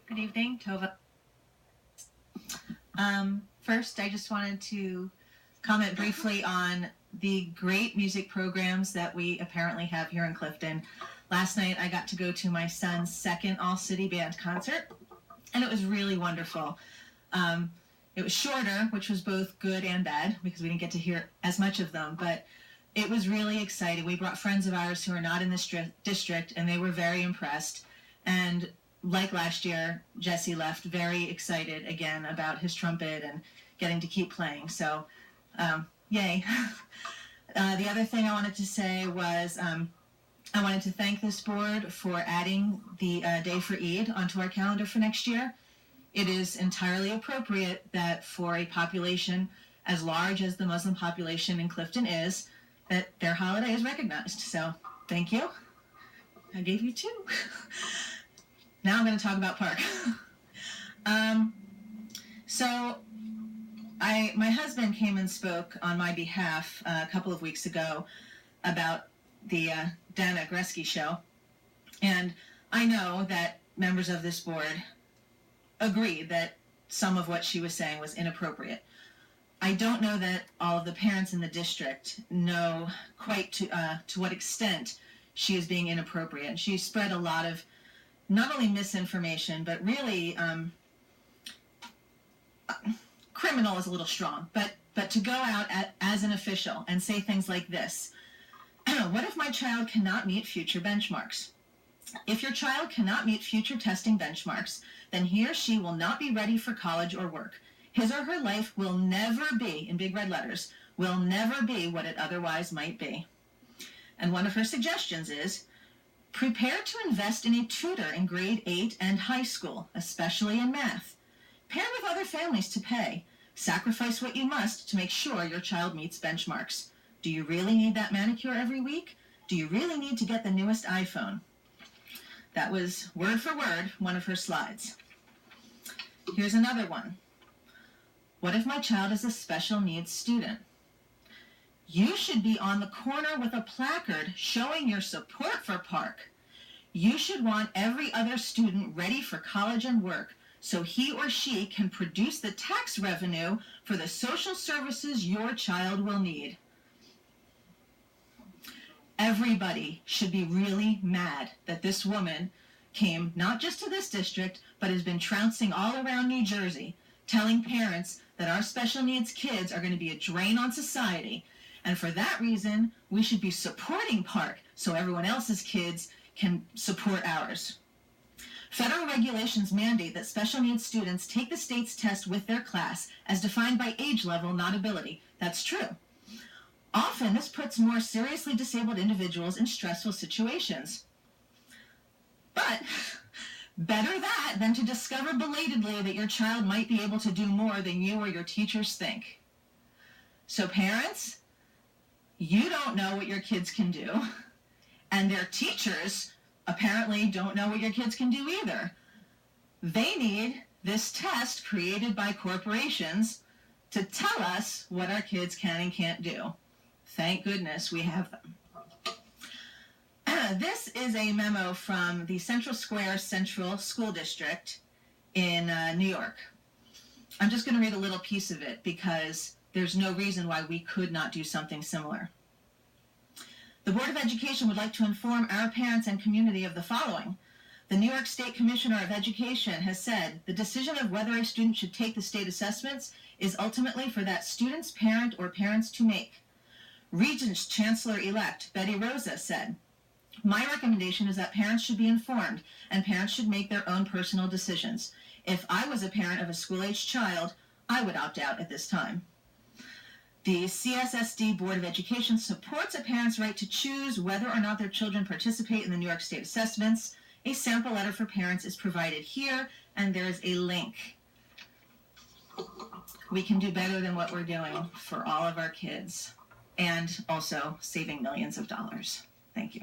Good evening, Tova. First, I just wanted to comment briefly on the great music programs that we apparently have here in Clifton. Last night, I got to go to my son's second all-city band concert, and it was really wonderful. It was shorter, which was both good and bad, because we didn't get to hear as much of them, but it was really exciting. We brought friends of ours who are not in this district, and they were very impressed. And like last year, Jesse left very excited again about his trumpet and getting to keep playing. So, yay. The other thing I wanted to say was I wanted to thank this board for adding the day for Eid onto our calendar for next year. It is entirely appropriate that for a population as large as the Muslim population in Clifton is, that their holiday is recognized. So, thank you. I gave you two. Now I'm going to talk about Park. My husband came and spoke on my behalf a couple of weeks ago about the Dana Egreczky show. And I know that members of this board agree that some of what she was saying was inappropriate. I don't know that all of the parents in the district know quite to what extent she is being inappropriate. She spread a lot of not only misinformation, but really criminal is a little strong, but to go out as an official and say things like this. What if my child cannot meet future benchmarks? If your child cannot meet future testing benchmarks, then he or she will not be ready for college or work. His or her life will never be, in big red letters, will never be what it otherwise might be. And one of her suggestions is, prepare to invest in a tutor in grade 8 and high school, especially in math. Pair with other families to pay. Sacrifice what you must to make sure your child meets benchmarks. Do you really need that manicure every week? Do you really need to get the newest iPhone? That was, word for word, one of her slides. Here's another one. What if my child is a special needs student? You should be on the corner with a placard showing your support for Park. You should want every other student ready for college and work so he or she can produce the tax revenue for the social services your child will need. Everybody should be really mad that this woman came not just to this district, but has been trouncing all around New Jersey, telling parents that our special needs kids are going to be a drain on society. And for that reason, we should be supporting Park so everyone else's kids can support ours. Federal regulations mandate that special needs students take the state's test with their class as defined by age level, not ability. That's true. Often, this puts more seriously disabled individuals in stressful situations. But better that than to discover belatedly that your child might be able to do more than you or your teachers think. So parents, you don't know what your kids can do, and their teachers apparently don't know what your kids can do either. They need this test created by corporations to tell us what our kids can and can't do. Thank goodness we have them. This is a memo from the Central Square Central School District in New York. I'm just going to read a little piece of it because there's no reason why we could not do something similar. The Board of Education would like to inform our parents and community of the following. The New York State Commissioner of Education has said the decision of whether a student should take the state assessments is ultimately for that student's parent or parents to make. Regents Chancellor-elect Betty Rosa said, my recommendation is that parents should be informed and parents should make their own personal decisions. If I was a parent of a school-aged child, I would opt out at this time. The CSSD Board of Education supports a parent's right to choose whether or not their children participate in the New York State assessments. A sample letter for parents is provided here, and there's a link. We can do better than what we're doing for all of our kids, and also saving millions of dollars. Thank you.